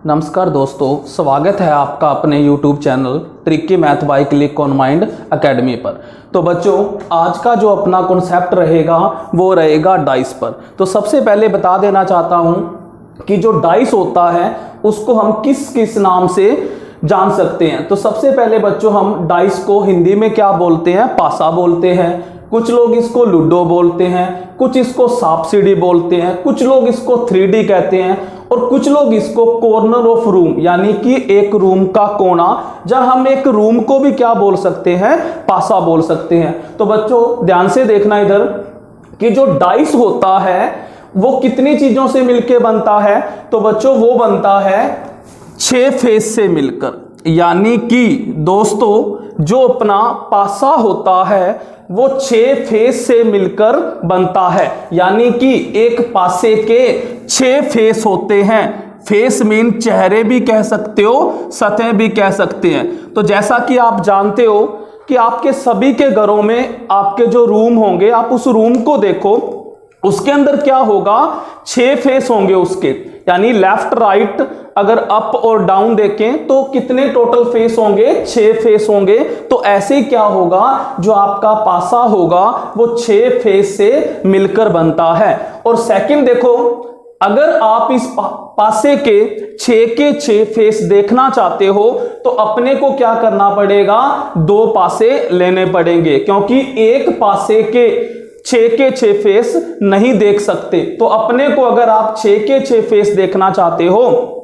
नमस्कार दोस्तों, स्वागत है आपका अपने YouTube channel tricky math bye click on mind academy पर। तो बच्चों, आज का जो अपना कॉन्सेप्ट रहेगा वो रहेगा डाइस पर। तो सबसे पहले बता देना चाहता हूँ कि जो डाइस होता है उसको हम किस किस नाम से जान सकते हैं। तो सबसे पहले बच्चों, हम डाइस को हिंदी में क्या बोलते हैं? पासा बोलते हैं। कुछ लोग इसको लूडो बोलते हैं, कुछ इसको सांप सीढ़ी बोलते हैं, कुछ लोग इसको 3D कहते हैं और कुछ लोग इसको कॉर्नर ऑफ रूम यानी कि एक रूम का कोना, जहां हम एक रूम को भी क्या बोल सकते हैं? पासा बोल सकते हैं। तो बच्चों ध्यान से देखना इधर कि जो डाइस होता है वो कितनी चीजों से मिलके बनता है। तो बच्चों वो बनता है 6 फेस से मिलकर, यानी कि दोस्तों जो अपना पासा होता है वो 6 फेस से मिलकर बनता है। यानी कि एक पासे के 6 फेस होते हैं। फेस मीन चेहरे भी कह सकते हो, सतह भी कह सकते हैं। तो जैसा कि आप जानते हो कि आपके सभी के घरों में आपके जो रूम होंगे, आप उस रूम को देखो, उसके अंदर क्या होगा? 6 फेस होंगे उसके, यानी लेफ्ट राइट अगर अप और डाउन देखें तो कितने टोटल फेस होंगे? 6 फेस होंगे। तो ऐसे क्या होगा, जो आपका पासा होगा वो 6 फेस से मिलकर बनता है। और सेकंड देखो, अगर आप इस पासे के 6 फेस देखना चाहते हो तो अपने को क्या करना पड़ेगा? 2 पासे लेने पड़ेंगे, क्योंकि एक पासे के 6 फेस नहीं देख सकते। तो अपने को अगर आप 6 फेस देखना चाहते हो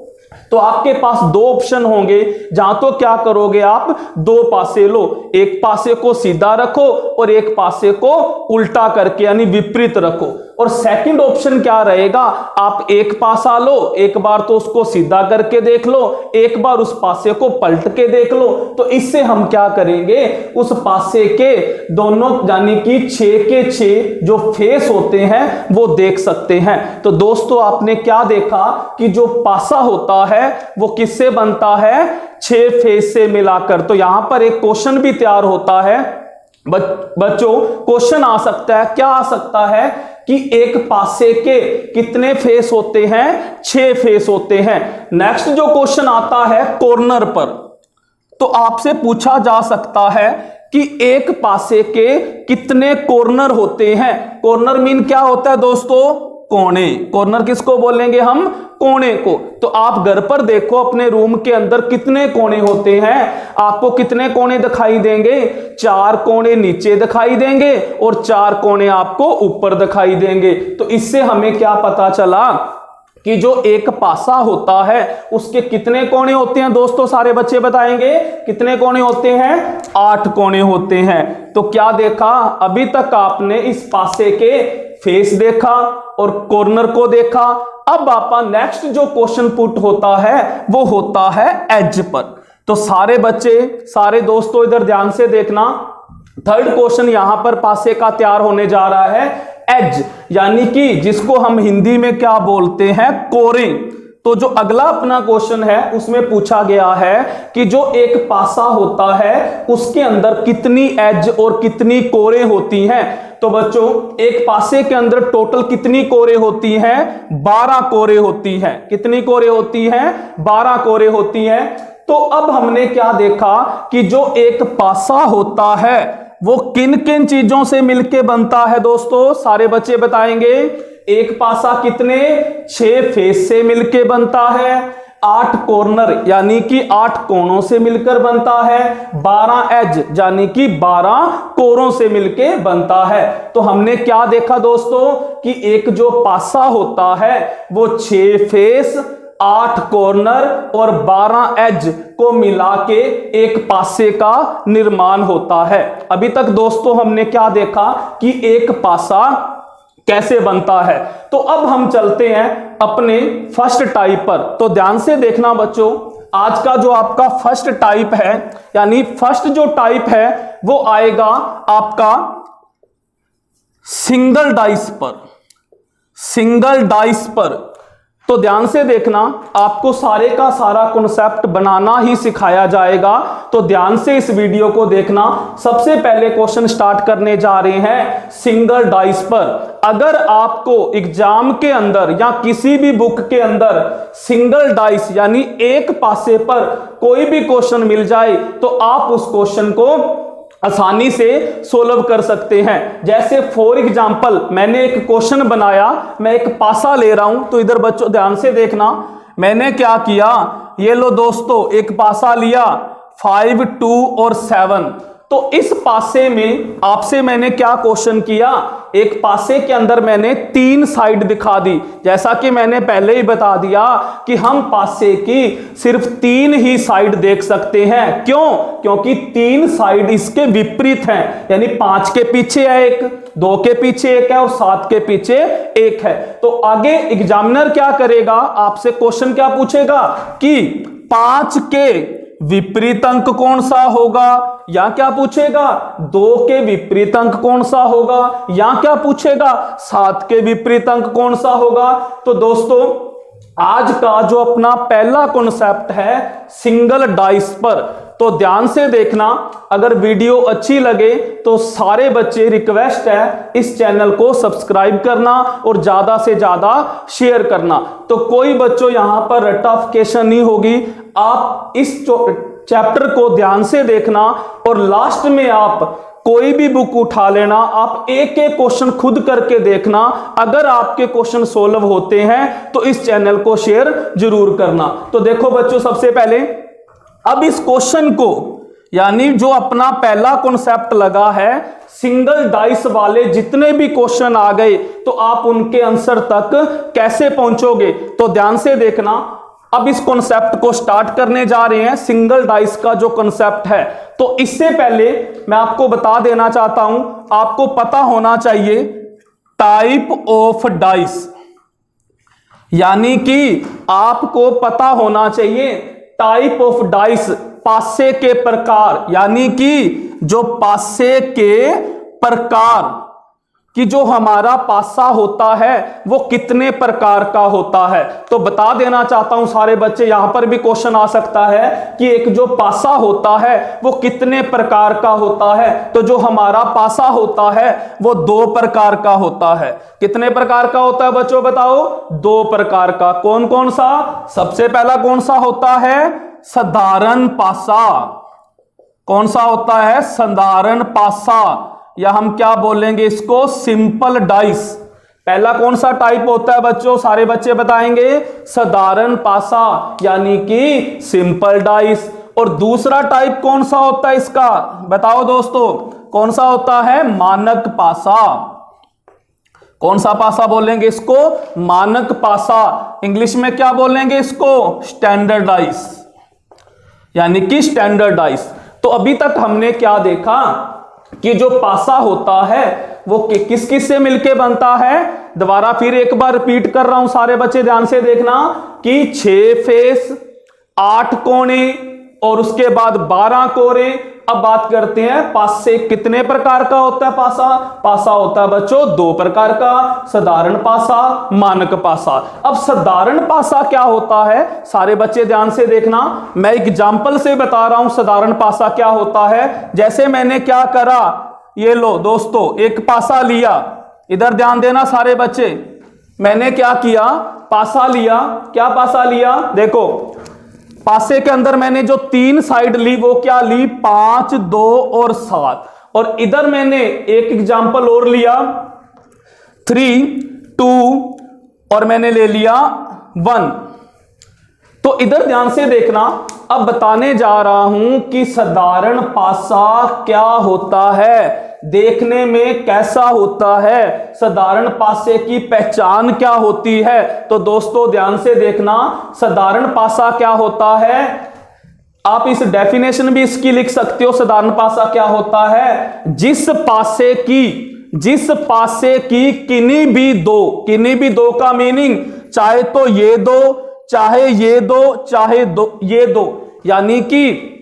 तो आपके पास 2 ऑप्शन होंगे, जहां तो क्या करोगे आप? 2 पासे लो, एक पासे को सीधा रखो और एक पासे को उल्टा करके यानी विपरीत रखो। और सेकंड ऑप्शन क्या रहेगा? आप एक पासा लो, एक बार तो उसको सीधा करके देख लो, एक बार उस पासे को पलट के देख लो। तो इससे हम क्या करेंगे? उस पासे के दोनों यानी कि 6 के 6 जो फेस होते हैं वो देख सकते हैं। तो दोस्तों आपने क्या देखा कि जो पासा होता है वो किससे बनता है? 6 फेस से मिलाकर। तो यहां पर एक क्वेश्चन भी तैयार होता है बच्चों, क्वेश्चन आ सकता है, क्या आ सकता है कि एक पासे के कितने फेस होते हैं? 6 फेस होते हैं। नेक्स्ट जो क्वेश्चन आता है कॉर्नर पर, तो आपसे पूछा जा सकता है कि एक पासे के कितने कॉर्नर होते हैं। कॉर्नर मीन क्या होता है दोस्तों? कोने। कॉर्नर किसको बोलेंगे हम? कोने को। तो आप घर पर देखो अपने रूम के अंदर कितने कोने होते हैं। आपको कितने कोने दिखाई देंगे? 4 कोने नीचे दिखाई देंगे और 4 कोने आपको ऊपर दिखाई देंगे। तो इससे हमें क्या पता चला कि जो एक पासा होता है उसके कितने कोने होते हैं? दोस्तों सारे बच्चे बताएंगे कितने कोने होते हैं? 8 कोने होते हैं। तो क्या देखा? अभी तक आपने इस पासे के फेस देखा और कॉर्नर को देखा। अब आपका नेक्स्ट जो क्वेश्चन पुट होता है वो होता है एज पर। तो सारे बच्चे, सारे दोस्तों इधर ध्यान से देखना। थर्ड क्वेश्चन यहां पर पासे का तैयार होने जा रहा है, एज, यानी कि जिसको हम हिंदी में क्या बोलते हैं? कोरे। तो जो अगला अपना क्वेश्चन है उसमें पूछा गया है कि जो एक पासा होता है उसके अंदर कितनी एज और कितनी कोरे होती हैं। तो बच्चों एक पासे के अंदर टोटल कितनी कोरे होती हैं? 12 कोरे होती हैं। कितनी कोरे होती हैं? 12 कोरे होती हैं। तो अब हमने क्या देखा कि जो एक पासा होता है वो किन किन चीजों से मिलके बनता है? दोस्तों सारे बच्चे बताएंगे। एक पासा कितने? 6 फेस से मिलके बनता है, 8 कॉर्नर यानी कि 8 कोनों से मिलकर बनता है, 12 एज यानी कि 12 कोरों से मिलके बनता है। तो हमने क्या देखा दोस्तों कि एक जो पासा होता है वो 6 फेस, 8 कॉर्नर और 12 एज को मिला के एक पासे का निर्माण होता है। अभी तक दोस्तों हमने क्या देखा कि एक पासा कैसे बनता है। तो अब हम चलते हैं अपने फर्स्ट टाइप पर। तो ध्यान से देखना बच्चों, आज का जो आपका फर्स्ट टाइप है, यानी फर्स्ट जो टाइप है वो आएगा आपका सिंगल डाइस पर। सिंगल डाइस पर तो ध्यान से देखना, आपको सारे का सारा कॉन्सेप्ट बनाना ही सिखाया जाएगा। तो ध्यान से इस वीडियो को देखना। सबसे पहले क्वेश्चन स्टार्ट करने जा रहे हैं सिंगल डाइस पर। अगर आपको एग्जाम के अंदर या किसी भी बुक के अंदर सिंगल डाइस यानी एक पासे पर कोई भी क्वेश्चन मिल जाए तो आप उस क्वेश्चन को आसानी से सोल्व कर सकते हैं। जैसे फॉर एग्जाम्पल मैंने एक क्वेश्चन बनाया, मैं एक पासा ले रहा हूं, तो इधर बच्चों ध्यान से देखना, मैंने क्या किया, ये लो दोस्तों एक पासा लिया 5, 2 और 7। तो इस पासे में आपसे मैंने क्या क्वेश्चन किया, एक पासे के अंदर मैंने 3 साइड दिखा दी। जैसा कि मैंने पहले ही बता दिया कि हम पासे की सिर्फ 3 ही साइड देख सकते हैं। क्यों? क्योंकि 3 साइड इसके विपरीत हैं, यानी 5 के पीछे है एक, 2 के पीछे एक है और 7 के पीछे एक है। तो आगे एग्जामिनर क्या करेगा, आपसे क्वेश्चन क्या पूछेगा कि 5 के विपरीत अंक कौन सा होगा, या क्या पूछेगा 2 के विपरीत अंक कौन सा होगा, या क्या पूछेगा 7 के विपरीत अंक कौन सा होगा। तो दोस्तों आज का जो अपना पहला कॉन्सेप्ट है सिंगल डाइस पर, तो ध्यान से देखना। अगर वीडियो अच्छी लगे तो सारे बच्चे रिक्वेस्ट है इस चैनल को सब्सक्राइब करना और ज्यादा से ज्यादा शेयर करना। तो कोई बच्चों यहां पर रटाफिकेशन नहीं होगी। आप इस चैप्टर को ध्यान से देखना और लास्ट में आप कोई भी बुक उठा लेना, आप एक एक क्वेश्चन खुद करके देखना। अगर आपके क्वेश्चन सोल्व होते हैं तो इस चैनल को शेयर जरूर करना। तो देखो बच्चों, सबसे पहले अब इस क्वेश्चन को, यानी जो अपना पहला कॉन्सेप्ट लगा है सिंगल डाइस वाले जितने भी क्वेश्चन आ गए तो आप उनके आंसर तक कैसे पहुंचोगे। तो ध्यान से देखना, अब इस कॉन्सेप्ट को स्टार्ट करने जा रहे हैं। सिंगल डाइस का जो कॉन्सेप्ट है, तो इससे पहले मैं आपको बता देना चाहता हूं, आपको पता होना चाहिए टाइप ऑफ डाइस, यानी कि आपको पता होना चाहिए टाइप ऑफ डाइस, पासे के प्रकार, यानी कि जो पासे के प्रकार कि जो हमारा पासा होता है वो कितने प्रकार का होता है। तो बता देना चाहता हूं सारे बच्चे, यहां पर भी क्वेश्चन आ सकता है कि एक जो पासा होता है वो कितने प्रकार का होता है। तो जो हमारा पासा होता है वो 2 प्रकार का होता है। कितने प्रकार का होता है बच्चों बताओ? 2 प्रकार का। कौन कौन सा? सबसे पहला कौन सा होता है? साधारण पासा। कौन सा होता है? साधारण पासा, या हम क्या बोलेंगे इसको, सिंपल डाइस। पहला कौन सा टाइप होता है बच्चों? सारे बच्चे बताएंगे साधारण पासा यानी कि सिंपल डाइस। और दूसरा टाइप कौन सा होता है इसका, बताओ दोस्तों, कौन सा होता है? मानक पासा। कौन सा पासा बोलेंगे इसको? मानक पासा। इंग्लिश में क्या बोलेंगे इसको? स्टैंडर्ड डाइस, यानी कि स्टैंडर्ड डाइस। तो अभी तक हमने क्या देखा कि जो पासा होता है वो किस किस से मिलके बनता है। दोबारा फिर एक बार रिपीट कर रहा हूं, सारे बच्चे ध्यान से देखना कि 6 फेस, 8 कोने और उसके बाद 12 कोरे। अब बात करते हैं पासे कितने प्रकार का होता है पासा। पासा होता है बच्चों 2 प्रकार का, साधारण पासा, मानक पासा। अब साधारण पासा क्या होता है, सारे बच्चे ध्यान से देखना, मैं एग्जांपल से बता रहा हूं साधारण पासा क्या होता है। जैसे मैंने क्या करा, ये लो दोस्तों एक पासा लिया, इधर ध्यान देना सारे बच्चे, मैंने क्या किया, पासा लिया। क्या पासा लिया? देखो पासे के अंदर मैंने जो 3 साइड ली वो क्या ली, 5, 2 और 7। और इधर मैंने एक एग्जांपल और लिया 3, 2 और मैंने ले लिया 1। तो इधर ध्यान से देखना, अब बताने जा रहा हूं कि साधारण पासा क्या होता है, देखने में कैसा होता है, साधारण पासे की पहचान क्या होती है। तो दोस्तों ध्यान से देखना, साधारण पासा क्या होता है, आप इस डेफिनेशन भी इसकी लिख सकते हो। साधारण पासा क्या होता है, जिस पासे की किन्हीं भी दो का मीनिंग चाहे तो ये दो, चाहे ये दो, चाहे ये दो, यानी कि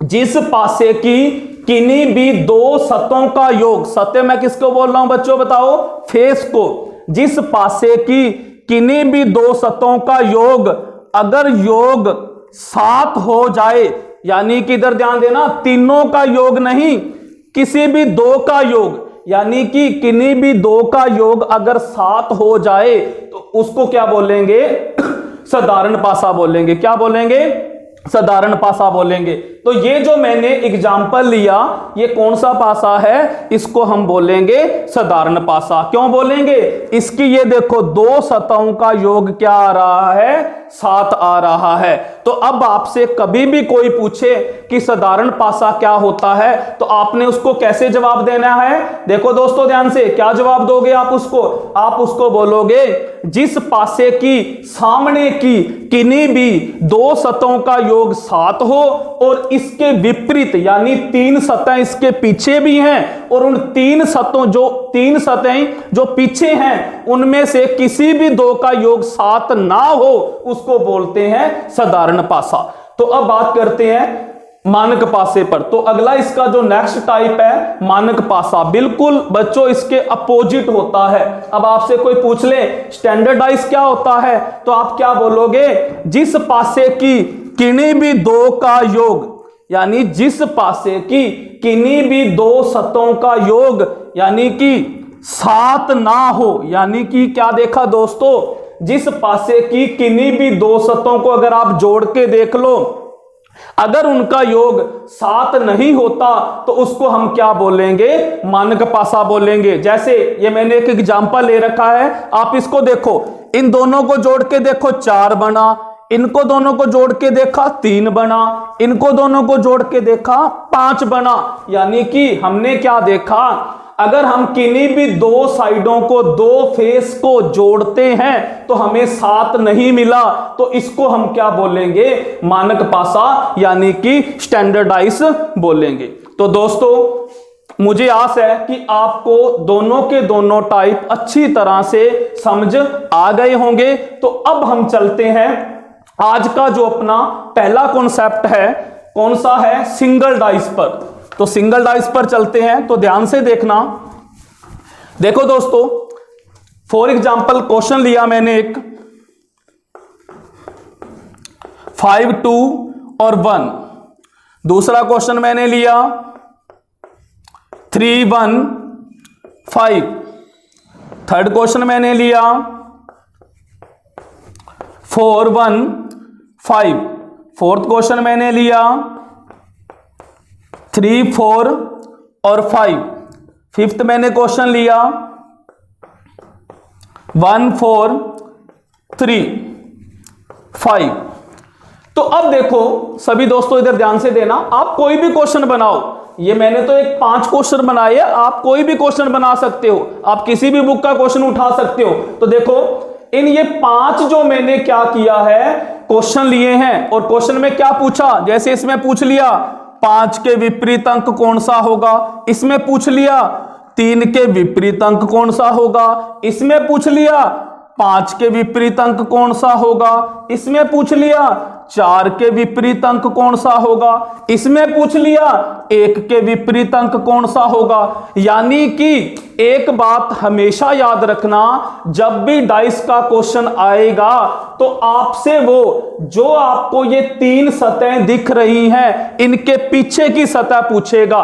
जिस पासे की किन्हीं भी 2 सतहों का योग, सतह मैं किसको बोल रहा हूं बच्चों बताओ, फेस को, जिस पासे की किन्हीं भी दो सतहों का योग अगर योग 7 हो जाए, यानी कि इधर ध्यान देना, तीनों का योग नहीं, किसी भी दो का योग, यानी कि किन्हीं भी दो का योग अगर 7 हो जाए तो उसको क्या बोलेंगे? साधारण पासा बोलेंगे। क्या बोलेंगे? साधारण पासा बोलेंगे। तो ये जो मैंने एग्जाम्पल लिया, ये कौन सा पासा है? इसको हम बोलेंगे साधारण पासा। क्यों बोलेंगे? इसकी ये देखो दो सतहों का योग क्या आ रहा है? 7 आ रहा है। तो अब आपसे कभी भी कोई पूछे कि साधारण पासा क्या होता है, तो आपने उसको कैसे जवाब देना है? देखो दोस्तों ध्यान से, क्या जवाब दोगे आप उसको? आप उसको बोलोगे जिस पासे की सामने की किन्हीं भी दो सतहों का योग 7 हो और इसके विपरीत यानी 3 सतहें इसके पीछे भी हैं और उन 3 सतहें जो पीछे हैं उनमें से किसी भी दो का योग 7 ना हो, उसको बोलते हैं साधारण पासा। तो अब बात करते हैं मानक पासे पर। तो अगला इसका जो नेक्स्ट टाइप है मानक पासा, बिल्कुल बच्चों इसके अपोजिट होता है। अब आपसे कोई पूछ ले स्टैंडर्डाइज क्या होता है, तो आप क्या बोलोगे? जिस पासे की किन्हीं भी दो का योग, यानी जिस पासे की किन्हीं भी दो सतहों का योग यानी कि 7 ना हो, यानी कि क्या देखा दोस्तों? जिस पासे की किन्हीं भी दो सतहों को अगर आप जोड़ के देख लो, अगर उनका योग 7 नहीं होता तो उसको हम क्या बोलेंगे? मानक पासा बोलेंगे। जैसे ये मैंने एक एग्जांपल ले रखा है, आप इसको देखो, इन दोनों को जोड़ के देखो 4 बना, इनको दोनों को जोड़ के देखा 3 बना, इनको दोनों को जोड़ के देखा 5 बना। यानी कि हमने क्या देखा? अगर हम किन्हीं भी दो साइडों को, दो फेस को जोड़ते हैं तो हमें 7 नहीं मिला, तो इसको हम क्या बोलेंगे? मानक पासा यानी कि स्टैंडर्डाइज बोलेंगे। तो दोस्तों मुझे आस है कि आपको दोनों के दोनों टाइप अच्छी तरह से समझ आ गए होंगे। तो अब हम चलते हैं, आज का जो अपना पहला कॉन्सेप्ट है कौन सा है? सिंगल डाइस पर। तो सिंगल डाइस पर चलते हैं, तो ध्यान से देखना। देखो दोस्तों, फॉर एग्जांपल क्वेश्चन लिया मैंने एक 5 2 और 1, दूसरा क्वेश्चन मैंने लिया 3 1 5, थर्ड क्वेश्चन मैंने लिया 4 1 5, फोर्थ क्वेश्चन मैंने लिया 3 4 और 5, फिफ्थ मैंने क्वेश्चन लिया 1 4 3 5। तो अब देखो सभी दोस्तों इधर ध्यान से देना, आप कोई भी क्वेश्चन बनाओ, ये मैंने तो एक 5 क्वेश्चन बनाए, आप कोई भी क्वेश्चन बना सकते हो, आप किसी भी बुक का क्वेश्चन उठा सकते हो। तो देखो इन ये 5 जो मैंने क्या किया है, क्वेश्चन लिए हैं और क्वेश्चन में क्या पूछा, जैसे इसमें पूछ लिया 5 के विपरीत अंक कौन सा होगा, इसमें पूछ लिया 3 के विपरीत अंक कौन सा होगा, इसमें पूछ लिया 5 के विपरीत अंक कौन सा होगा, इसमें पूछ लिया 4 के विपरीत अंक कौन सा होगा, इसमें पूछ लिया 1 के विपरीत अंक कौन सा होगा। यानी कि एक बात हमेशा याद रखना, जब भी डाइस का क्वेश्चन आएगा तो आपसे वो जो आपको ये 3 सतहें दिख रही हैं इनके पीछे की सतह पूछेगा।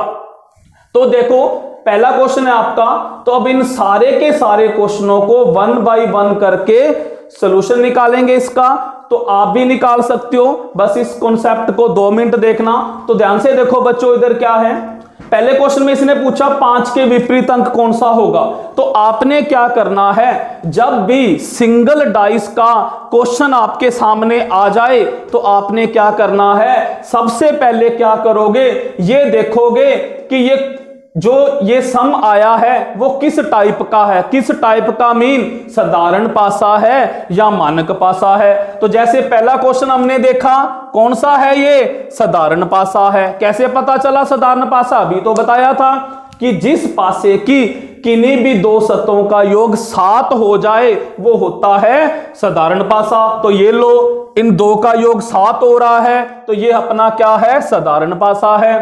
तो देखो पहला क्वेश्चन है आपका, तो अब इन सारे के सारे क्वेश्चनों को 1 बाय 1 करके सॉल्यूशन निकालेंगे इसका। तो आप भी निकाल सकते हो, बस इस कॉन्सेप्ट को 2 मिनट देखना। तो ध्यान से देखो बच्चों, इधर क्या है, पहले क्वेश्चन में इसने पूछा 5 के विपरीत अंक कौन सा होगा। तो आपने क्या करना है, जब भी सिंगल डाइस का क्वेश्चन आपके सामने आ जाए तो आपने क्या करना है, सबसे पहले क्या करोगे, ये देखोगे कि ये सम आया है वो किस टाइप का है, किस टाइप का मीन साधारण पासा है या मानक पासा है। तो जैसे पहला क्वेश्चन हमने देखा कौन सा है, ये साधारण पासा है। कैसे पता चला साधारण पासा, अभी तो बताया था कि जिस पासे की किन्हीं भी 2 सतहों का योग 7 हो जाए वो होता है साधारण पासा। तो ये लो, इन 2 का योग 7 हो रहा है तो ये अपना क्या है, साधारण पासा है।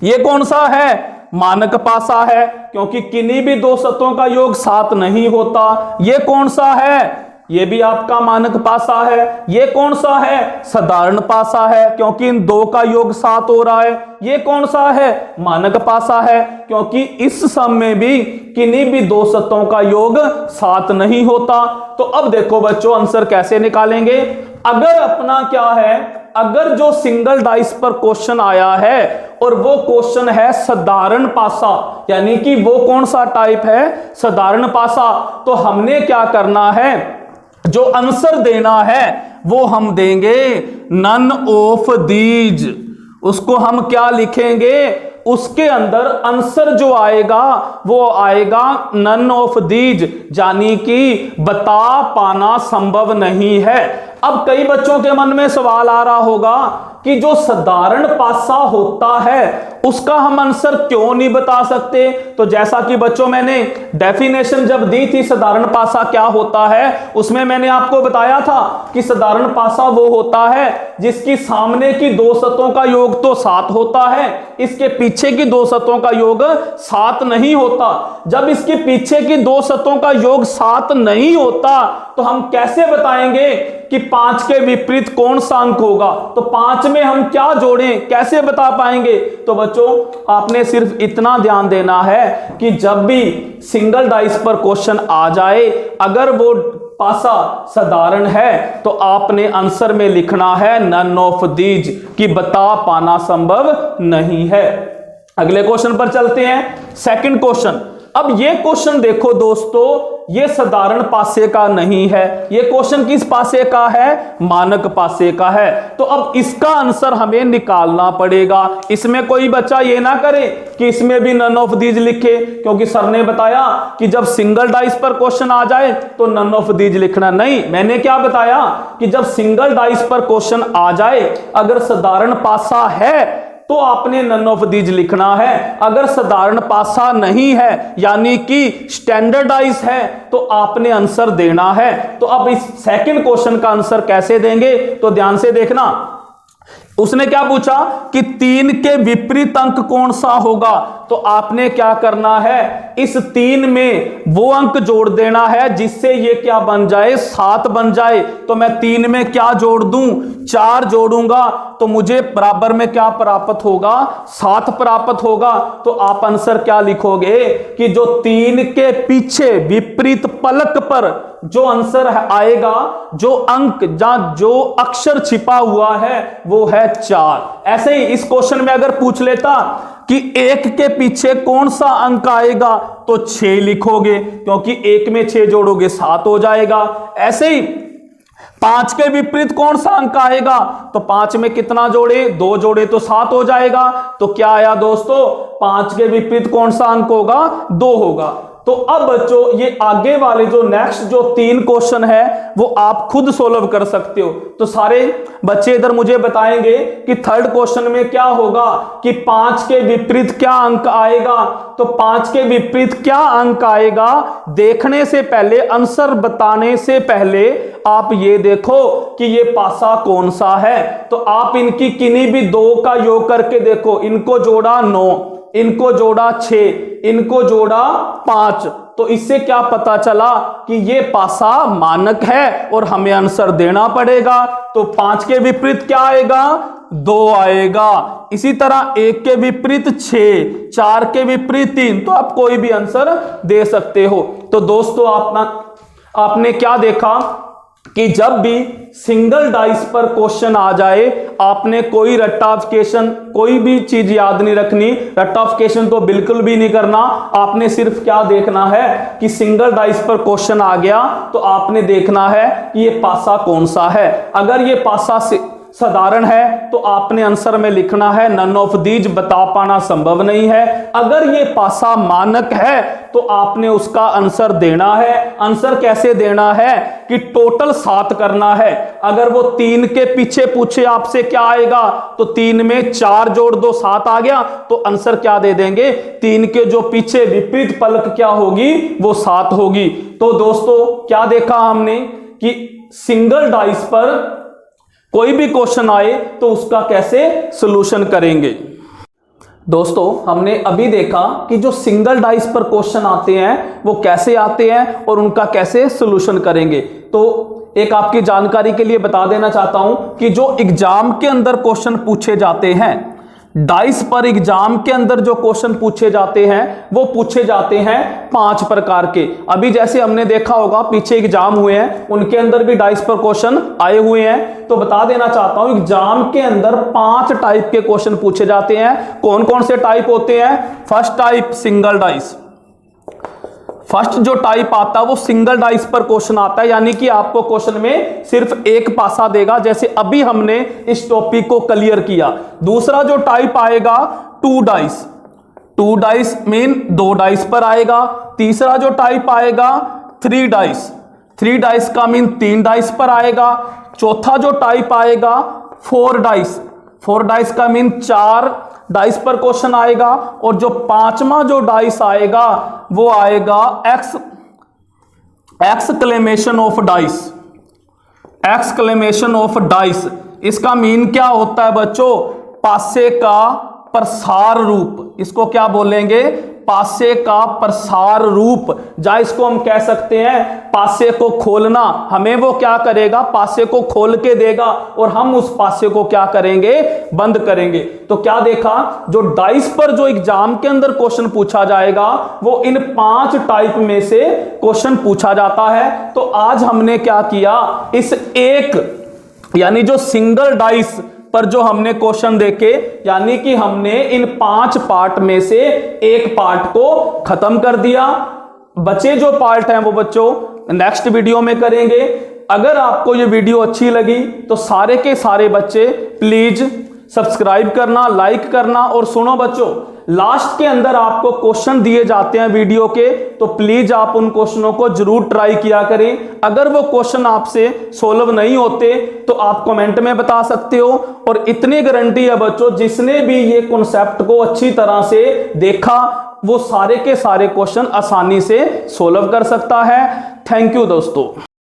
ये कौन सा है, मानक पासा है, क्योंकि किन्हीं भी 2 सतहों का योग 7 नहीं होता। ये कौन सा है, ये भी आपका मानक पासा है। ये कौन सा है? साधारण पासा है, क्योंकि इन दो का योग 7 हो रहा है। ये कौन सा है? मानक पासा है, क्योंकि इस सम में भी किन्हीं भी दो सतों का योग 7 नहीं होता। तो अब देखो बच्चों, आंसर कैसे निकालेंगे। अगर अपना क्या है, अगर जो सिंगल डाइस पर क्वेश्चन आया है और वो क्वेश्चन है साधारण पासा, यानी कि वो कौन सा टाइप है? साधारण पासा, तो हमने क्या करना है, जो आंसर देना है वो हम देंगे नन ऑफ दीज। उसको हम क्या लिखेंगे? उसके अंदर आंसर जो आएगा वो आएगा नन ऑफ दीज, यानी कि बता पाना संभव नहीं है। अब कई बच्चों के मन में सवाल आ रहा होगा कि जो साधारण पासा होता है उसका हम आंसर क्यों नहीं बता सकते। तो जैसा कि बच्चों मैंने डेफिनेशन जब दी थी साधारण पासा क्या होता है, उसमें मैंने आपको बताया था कि साधारण पासा वो होता है जिसकी सामने की दो सतों का योग तो 7 होता है, इसके पीछे की दो सतों का योग 7 नहीं होता। जब इसके पीछे की दो सतों का योग 7 नहीं होता तो हम कैसे बताएंगे कि 5 के विपरीत कौन सा अंक होगा? तो 5 में हम क्या जोड़ें, कैसे बता पाएंगे? तो बच्चों आपने सिर्फ इतना ध्यान देना है कि जब भी सिंगल डाइस पर क्वेश्चन आ जाए, अगर वो पासा साधारण है तो आपने आंसर में लिखना है नन ऑफ दीज, कि बता पाना संभव नहीं है। अगले क्वेश्चन पर चलते हैं, सेकंड क्वेश्चन। अब ये क्वेश्चन देखो दोस्तों, ये साधारण पासे का नहीं है, ये क्वेश्चन किस पासे का है? मानक पासे का है। तो अब इसका आंसर हमें निकालना पड़ेगा। इसमें कोई बच्चा ये ना करे कि इसमें भी नन ऑफ दीज लिखे, क्योंकि सर ने बताया कि जब सिंगल डाइस पर क्वेश्चन आ जाए तो नन ऑफ दीज लिखना नहीं। मैंने क्या बताया कि जब सिंगल डाइस पर क्वेश्चन आ जाए, अगर साधारण पासा है तो आपने नन ऑफ दीज लिखना है। अगर साधारण पासा नहीं है यानी कि स्टैंडर्डाइज है तो आपने आंसर देना है। तो अब इस सेकंड क्वेश्चन का आंसर कैसे देंगे, तो ध्यान से देखना। उसने क्या पूछा कि 3 के विपरीत अंक कौन सा होगा? तो आपने क्या करना है, इस 3 में वो अंक जोड़ देना है जिससे ये क्या बन जाए? 7 बन जाए। तो मैं 3 में क्या जोड़ दूं? 4 जोड़ूंगा, तो मुझे बराबर में क्या प्राप्त होगा? 7 प्राप्त होगा। तो आप आंसर क्या लिखोगे कि जो 3 के पीछे विपरीत पलक पर जो आंसर आएगा, जो अंक जो अक्षर छिपा हुआ है वो है 4। ऐसे ही इस क्वेश्चन में अगर पूछ लेता कि 1 के पीछे कौन सा अंक आएगा, तो 6 लिखोगे, क्योंकि 1 में 6 जोड़ोगे 7 हो जाएगा। ऐसे ही 5 के विपरीत कौन सा अंक आएगा, तो 5 में कितना जोड़े? 2 जोड़े तो 7 हो जाएगा। तो क्या आया दोस्तों? 5 के विपरीत कौन सा अंक होगा? 2 होगा। तो अब बच्चों ये आगे वाले जो नेक्स्ट जो 3 क्वेश्चन है वो आप खुद सोल्व कर सकते हो। तो सारे बच्चे इधर मुझे बताएंगे कि थर्ड क्वेश्चन में क्या होगा, कि 5 के विपरीत क्या अंक आएगा। तो 5 के विपरीत क्या अंक आएगा, देखने से पहले, आंसर बताने से पहले आप ये देखो कि ये पासा कौन सा है। तो आप इनकी किन्हीं भी 2 का योग करके देखो। इनको जोड़ा 9, इनको जोड़ा 6, इनको जोड़ा 5। तो इससे क्या पता चला कि ये पासा मानक है और हमें आंसर देना पड़ेगा। तो 5 के विपरीत क्या आएगा? 2 आएगा। इसी तरह 1 के विपरीत 6, 4 के विपरीत 3। तो आप कोई भी आंसर दे सकते हो। तो दोस्तों आपने क्या देखा कि जब भी सिंगल डाइस पर क्वेश्चन आ जाए, आपने कोई रट्टाफिकेशन, कोई भी चीज याद नहीं रखनी। रट्टाफिकेशन तो बिल्कुल भी नहीं करना। आपने सिर्फ क्या देखना है कि सिंगल डाइस पर क्वेश्चन आ गया तो आपने देखना है कि ये पासा कौन सा है। अगर ये पासा साधारण है तो आपने आंसर में लिखना है नन ऑफ दीज, बता पाना संभव नहीं है। अगर ये पासा मानक है तो आपने उसका आंसर देना है। आंसर कैसे देना है कि टोटल 7 करना है। अगर वो 3 के पीछे पूछे आपसे क्या आएगा, तो 3 में 4 जोड़ दो 7 आ गया। तो आंसर क्या दे देंगे? 3 के जो पीछे विपरीत पलक क्या होगी, वो 7 होगी। तो दोस्तों क्या देखा हमने कि सिंगल डाइस पर कोई भी क्वेश्चन आए तो उसका कैसे सॉल्यूशन करेंगे। दोस्तों हमने अभी देखा कि जो सिंगल डाइस पर क्वेश्चन आते हैं वो कैसे आते हैं और उनका कैसे सॉल्यूशन करेंगे। तो एक आपकी जानकारी के लिए बता देना चाहता हूं कि जो एग्जाम के अंदर क्वेश्चन पूछे जाते हैं, डाइस पर एग्जाम के अंदर जो क्वेश्चन पूछे जाते हैं वो पूछे जाते हैं 5 प्रकार के। अभी जैसे हमने देखा होगा पीछे एग्जाम हुए हैं उनके अंदर भी डाइस पर क्वेश्चन आए हुए हैं। तो बता देना चाहता हूं एग्जाम के अंदर 5 टाइप के क्वेश्चन पूछे जाते हैं। कौन कौन से टाइप होते हैं? First type single dice. First जो टाइप आता है वो सिंगल डाइस पर क्वेश्चन आता है, यानी कि आपको क्वेश्चन में सिर्फ एक पासा देगा, जैसे अभी हमने इस टॉपिक को क्लियर किया। दूसरा जो टाइप आएगा 2 डाइस। 2 डाइस मीन 2 डाइस पर आएगा। तीसरा जो टाइप आएगा 3 डाइस। 3 डाइस का मीन 3 डाइस पर आएगा। चौथा जो टाइप आएगा 4 डाइस। 4 डाइस का मीन 4 डाइस पर क्वेश्चन आएगा। और जो 5वां जो डाइस आएगा वो आएगा exclamation of dice. Exclamation of dice इसका मीन क्या होता है बच्चों? पासे का प्रसार रूप। इसको क्या बोलेंगे? पासे का प्रसार रूप। जहां इसको हम कह सकते हैं पासे को खोलना, हमें वो क्या करेगा? पासे को खोल के देगा और हम उस पासे को क्या करेंगे? बंद करेंगे। तो क्या देखा, जो डाइस पर जो एग्जाम के अंदर क्वेश्चन पूछा जाएगा वो इन 5 टाइप में से क्वेश्चन पूछा जाता है। तो आज हमने क्या किया, इस एक यानी जो सिंगल डाइस पर जो हमने क्वेश्चन देखे, यानी कि हमने इन 5 पार्ट में से एक पार्ट को खत्म कर दिया। बचे जो पार्ट हैं वो बच्चों नेक्स्ट वीडियो में करेंगे। अगर आपको ये वीडियो अच्छी लगी तो सारे के सारे बच्चे प्लीज सब्सक्राइब करना, लाइक करना। और सुनो बच्चों, लास्ट के अंदर आपको क्वेश्चन दिए जाते हैं वीडियो के, तो प्लीज आप उन क्वेश्चनों को जरूर ट्राई किया करें। अगर वो क्वेश्चन आपसे सोल्व नहीं होते तो आप कमेंट में बता सकते हो। और इतनी गारंटी है बच्चों, जिसने भी ये कॉन्सेप्ट को अच्छी तरह से देखा वो सारे के सारे क्वेश्चन आसानी से सोल्व कर सकता है। थैंक यू दोस्तों।